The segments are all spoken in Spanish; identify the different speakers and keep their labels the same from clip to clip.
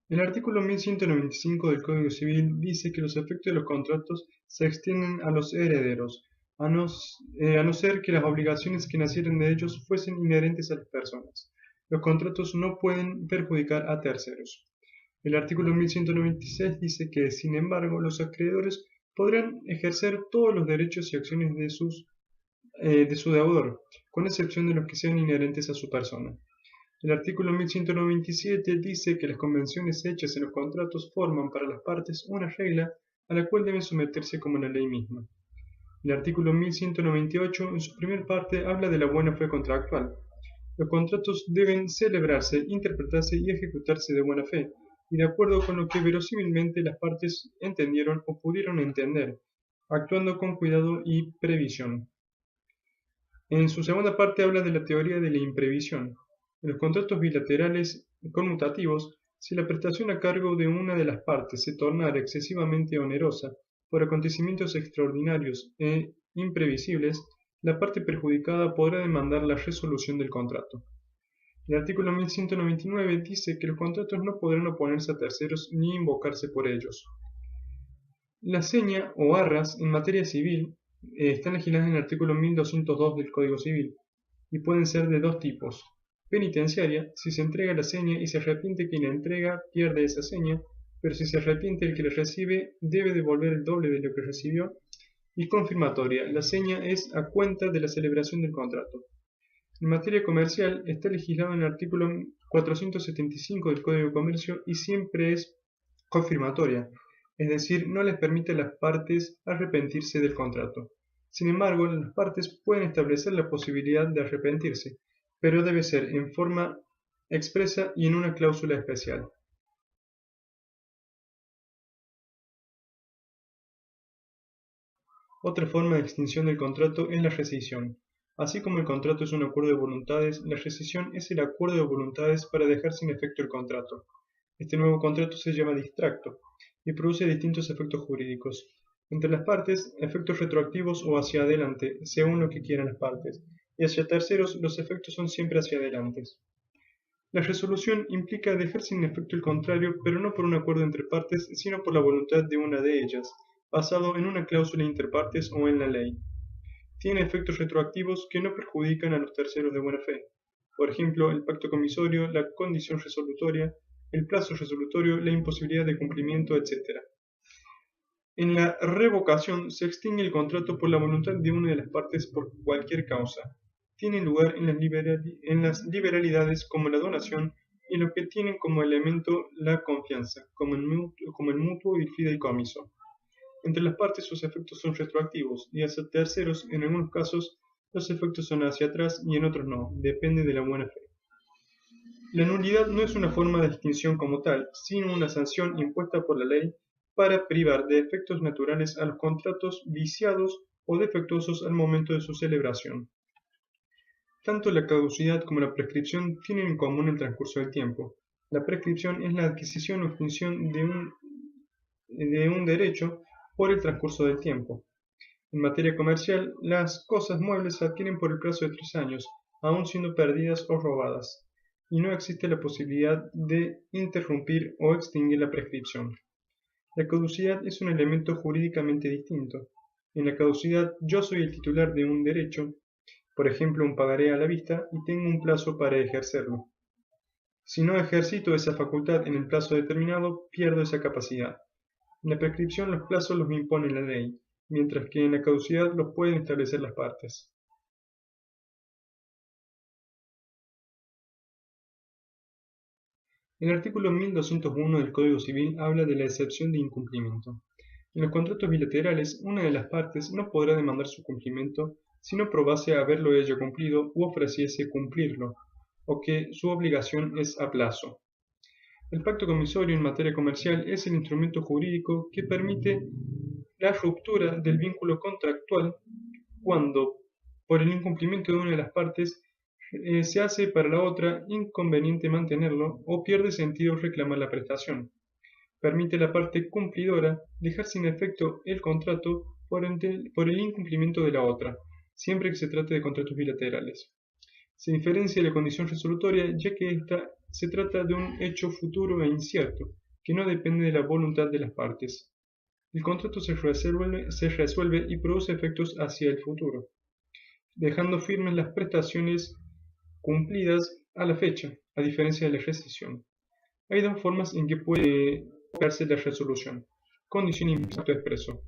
Speaker 1: El artículo 1195 del Código Civil dice que los efectos de los contratos se extienden a los herederos, a no ser que las obligaciones que nacieran de ellos fuesen inherentes a las personas. Los contratos no pueden perjudicar a terceros. El artículo 1196 dice que, sin embargo, los acreedores podrán ejercer todos los derechos y acciones de su deudor, con excepción de los que sean inherentes a su persona. El artículo 1197 dice que las convenciones hechas en los contratos forman para las partes una regla a la cual deben someterse como la ley misma. El artículo 1198, en su primera parte, habla de la buena fe contractual. Los contratos deben celebrarse, interpretarse y ejecutarse de buena fe, y de acuerdo con lo que verosímilmente las partes entendieron o pudieron entender, actuando con cuidado y previsión. En su segunda parte habla de la teoría de la imprevisión. En los contratos bilaterales conmutativos, si la prestación a cargo de una de las partes se tornara excesivamente onerosa por acontecimientos extraordinarios e imprevisibles, la parte perjudicada podrá demandar la resolución del contrato. El artículo 1199 dice que los contratos no podrán oponerse a terceros ni invocarse por ellos. La seña o arras en materia civil están legisladas en el artículo 1202 del Código Civil y pueden ser de dos tipos. Penitenciaria, si se entrega la seña y se arrepiente quien la entrega, pierde esa seña, pero si se arrepiente el que la recibe, debe devolver el doble de lo que recibió. Y confirmatoria, la seña es a cuenta de la celebración del contrato. En materia comercial, está legislado en el artículo 475 del Código de Comercio y siempre es confirmatoria, es decir, no les permite a las partes arrepentirse del contrato. Sin embargo, las partes pueden establecer la posibilidad de arrepentirse, pero debe ser en forma expresa y en una cláusula especial. Otra forma de extinción del contrato es la rescisión. Así como el contrato es un acuerdo de voluntades, la rescisión es el acuerdo de voluntades para dejar sin efecto el contrato. Este nuevo contrato se llama distracto y produce distintos efectos jurídicos. Entre las partes, efectos retroactivos o hacia adelante, según lo que quieran las partes, y hacia terceros los efectos son siempre hacia adelante. La resolución implica dejar sin efecto el contrario, pero no por un acuerdo entre partes, sino por la voluntad de una de ellas, basado en una cláusula interpartes o en la ley. Tiene efectos retroactivos que no perjudican a los terceros de buena fe. Por ejemplo, el pacto comisorio, la condición resolutoria, el plazo resolutorio, la imposibilidad de cumplimiento, etc. En la revocación se extingue el contrato por la voluntad de una de las partes por cualquier causa. Tiene lugar en las liberalidades como la donación y lo que tienen como elemento la confianza, como el mutuo y el fideicomiso. Entre las partes sus efectos son retroactivos y hacia terceros en algunos casos los efectos son hacia atrás y en otros no, depende de la buena fe. La nulidad no es una forma de extinción como tal, sino una sanción impuesta por la ley para privar de efectos naturales a los contratos viciados o defectuosos al momento de su celebración. Tanto la caducidad como la prescripción tienen en común el transcurso del tiempo. La prescripción es la adquisición o extinción de un derecho por el transcurso del tiempo. En materia comercial, las cosas muebles se adquieren por el plazo de 3 años, aun siendo perdidas o robadas, y no existe la posibilidad de interrumpir o extinguir la prescripción. La caducidad es un elemento jurídicamente distinto. En la caducidad, yo soy el titular de un derecho, por ejemplo un pagaré a la vista, y tengo un plazo para ejercerlo. Si no ejercito esa facultad en el plazo determinado, pierdo esa capacidad. En la prescripción los plazos los impone la ley, mientras que en la caducidad los pueden establecer las partes. El artículo 1201 del Código Civil habla de la excepción de incumplimiento. En los contratos bilaterales, una de las partes no podrá demandar su cumplimiento si no probase haberlo ella cumplido u ofreciese cumplirlo, o que su obligación es a plazo. El pacto comisorio en materia comercial es el instrumento jurídico que permite la ruptura del vínculo contractual cuando, por el incumplimiento de una de las partes, se hace para la otra inconveniente mantenerlo o pierde sentido reclamar la prestación. Permite a la parte cumplidora dejar sin efecto el contrato por el incumplimiento de la otra, siempre que se trate de contratos bilaterales. Se diferencia de la condición resolutoria ya que ésta se trata de un hecho futuro e incierto, que no depende de la voluntad de las partes. El contrato se resuelve y produce efectos hacia el futuro, dejando firmes las prestaciones cumplidas a la fecha, a diferencia de la rescisión. Hay dos formas en que puede darse la resolución: condición implícita expreso.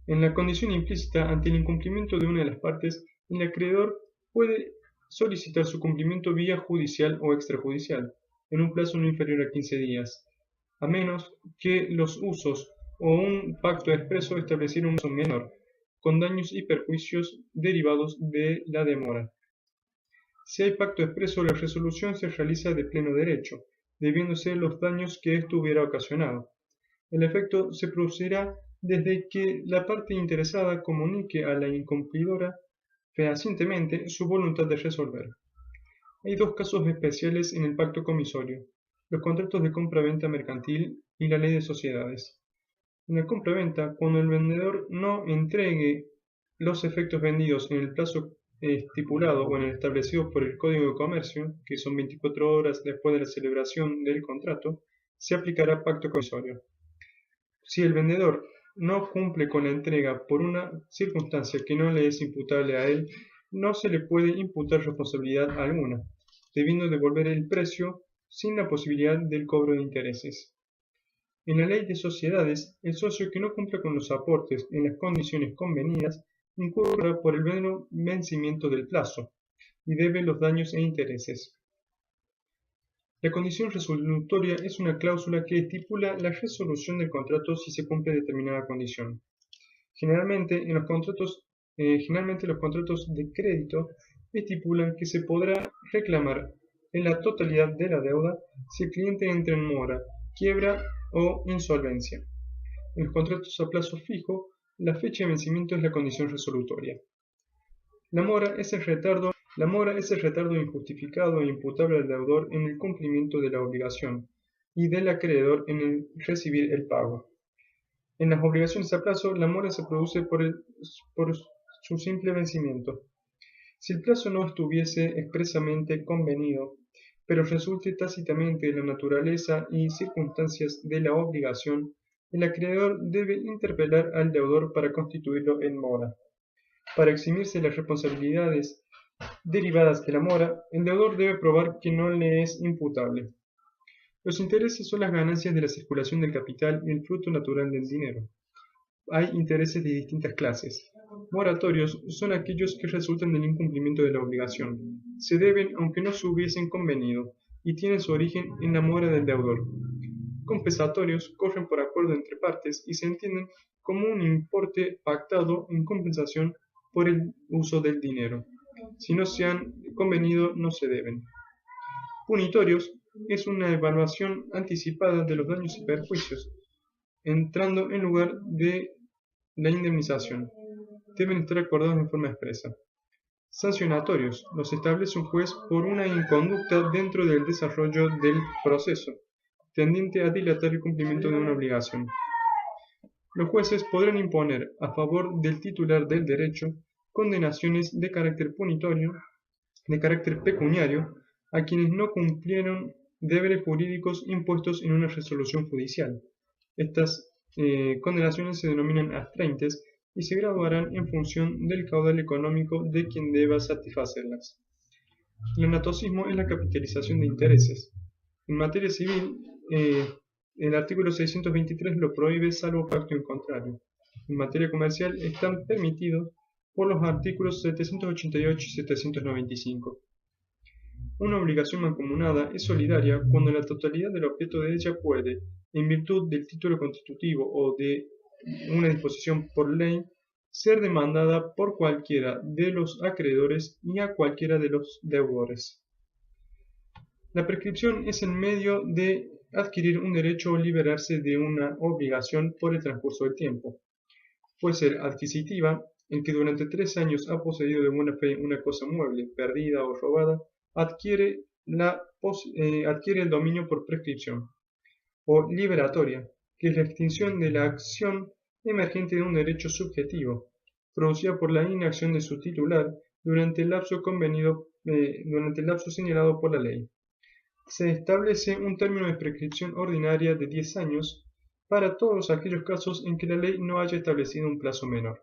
Speaker 1: En la condición implícita, ante el incumplimiento de una de las partes, el acreedor puede solicitar su cumplimiento vía judicial o extrajudicial, en un plazo no inferior a 15 días, a menos que los usos o un pacto expreso estableciera un uso menor, con daños y perjuicios derivados de la demora. Si hay pacto expreso, la resolución se realiza de pleno derecho, debiéndose los daños que éste hubiera ocasionado. El efecto se producirá desde que la parte interesada comunique a la incumplidora fehacientemente su voluntad de resolver. Hay dos casos especiales en el pacto comisorio: los contratos de compra-venta mercantil y la ley de sociedades. En la compra-venta, cuando el vendedor no entregue los efectos vendidos en el plazo estipulado o en el establecido por el Código de Comercio, que son 24 horas después de la celebración del contrato, se aplicará pacto comisorio. Si el vendedor no cumple con la entrega por una circunstancia que no le es imputable a él, no se le puede imputar responsabilidad alguna, debiendo devolver el precio sin la posibilidad del cobro de intereses. En la ley de sociedades, el socio que no cumpla con los aportes en las condiciones convenidas incurra por el mero vencimiento del plazo y debe los daños e intereses. La condición resolutoria es una cláusula que estipula la resolución del contrato si se cumple determinada condición. Generalmente los contratos de crédito estipulan que se podrá reclamar en la totalidad de la deuda si el cliente entra en mora, quiebra o insolvencia. En los contratos a plazo fijo, la fecha de vencimiento es la condición resolutoria. La mora es el retardo injustificado e imputable al deudor en el cumplimiento de la obligación y del acreedor en el recibir el pago. En las obligaciones a plazo, la mora se produce por su simple vencimiento. Si el plazo no estuviese expresamente convenido, pero resulte tácitamente de la naturaleza y circunstancias de la obligación, el acreedor debe interpelar al deudor para constituirlo en mora. Para eximirse de las responsabilidades derivadas de la mora, el deudor debe probar que no le es imputable. Los intereses son las ganancias de la circulación del capital y el fruto natural del dinero. Hay intereses de distintas clases. Moratorios son aquellos que resultan del incumplimiento de la obligación. Se deben aunque no se hubiesen convenido y tienen su origen en la mora del deudor. Compensatorios corren por acuerdo entre partes y se entienden como un importe pactado en compensación por el uso del dinero. Si no se han convenido, no se deben. Punitorios es una evaluación anticipada de los daños y perjuicios, entrando en lugar de la indemnización. Deben estar acordados en forma expresa. Sancionatorios los establece un juez por una inconducta dentro del desarrollo del proceso, tendiente a dilatar el cumplimiento de una obligación. Los jueces podrán imponer, a favor del titular del derecho, condenaciones de carácter pecuniario, a quienes no cumplieron deberes jurídicos impuestos en una resolución judicial. Estas condenaciones se denominan astraintes y se graduarán en función del caudal económico de quien deba satisfacerlas. El anatocismo es la capitalización de intereses. En materia civil, el artículo 623 lo prohíbe salvo pacto en contrario. En materia comercial están permitidos por los artículos 788 y 795. Una obligación mancomunada es solidaria cuando la totalidad del objeto de ella puede, en virtud del título constitutivo o de una disposición por ley, ser demandada por cualquiera de los acreedores y a cualquiera de los deudores. La prescripción es el medio de adquirir un derecho o liberarse de una obligación por el transcurso del tiempo. Puede ser adquisitiva, el que durante 3 años ha poseído de buena fe una cosa mueble, perdida o robada, adquiere el dominio por prescripción, o liberatoria, que es la extinción de la acción emergente de un derecho subjetivo, producida por la inacción de su titular durante el lapso señalado por la ley. Se establece un término de prescripción ordinaria de 10 años para todos aquellos casos en que la ley no haya establecido un plazo menor.